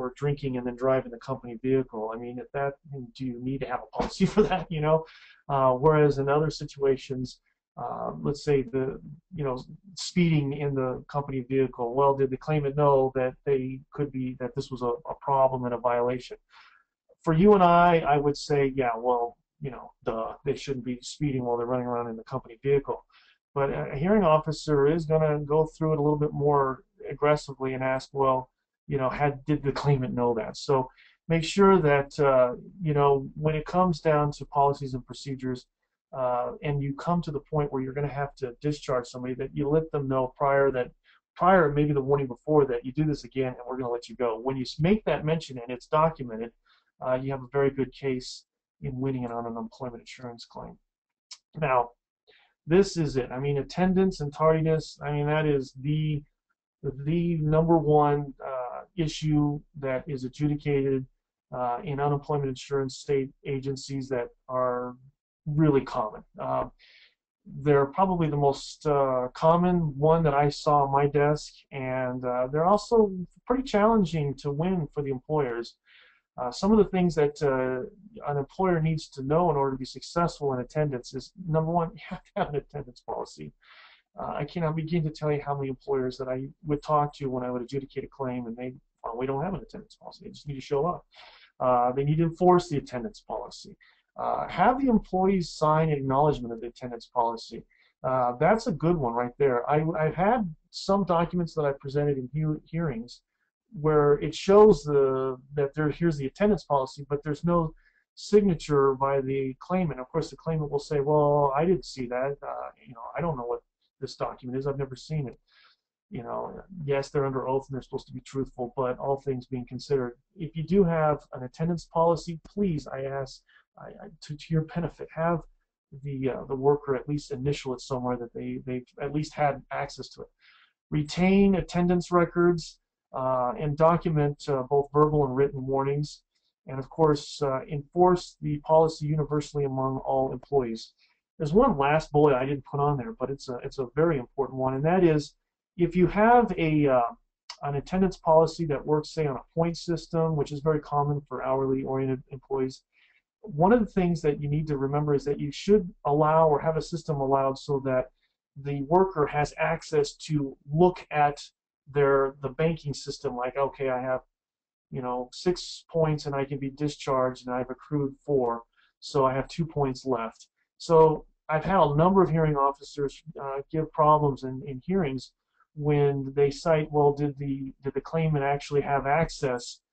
for drinking and then driving the company vehicle. I mean, if that, do you need to have a policy for that? You know, whereas in other situations, let's say speeding in the company vehicle. Well, did the claimant know that that this was a problem and a violation? For you and I would say, yeah, well, duh, they shouldn't be speeding while they're running around in the company vehicle. But a hearing officer is going to go through it a little bit more aggressively and ask, well, did the claimant know that? So make sure that, when it comes down to policies and procedures, and you come to the point where you're going to have to discharge somebody, that you let them know prior, maybe the warning before, that you do this again and we're going to let you go. When you make that mention and it's documented, you have a very good case in winning it on an unemployment insurance claim. Now, this is it. I mean, attendance and tardiness, I mean, that is the number one issue that is adjudicated in unemployment insurance state agencies that are really common. They're probably the most common one that I saw on my desk, and they're also pretty challenging to win for the employers. Some of the things that an employer needs to know in order to be successful in attendance is, number one, you have to have an attendance policy. I cannot begin to tell you how many employers that I would talk to when I would adjudicate a claim, and we don't have an attendance policy. They just need to show up. They need to enforce the attendance policy. Have the employees sign an acknowledgement of the attendance policy. That's a good one right there. I've had some documents that I presented in hearings where it shows here's the attendance policy, but there's no signature by the claimant. Of course, the claimant will say, well, I didn't see that. I don't know what this document is. I've never seen it. Yes, they're under oath and they're supposed to be truthful, but all things being considered, if you do have an attendance policy, please, I ask, to your benefit, have the worker at least initial it somewhere that they've at least had access to it. Retain attendance records and document both verbal and written warnings, and of course enforce the policy universally among all employees. There's one last bullet I didn't put on there, but it's a very important one, and that is, if you have an attendance policy that works, say, on a point system, which is very common for hourly oriented employees, one of the things that you need to remember is that you should allow or have a system allowed so that the worker has access to look at the banking system, like, okay, I have 6 points and I can be discharged and I've accrued 4, so I have 2 points left. So I've had a number of hearing officers give problems in hearings when they cite, well, did the claimant actually have access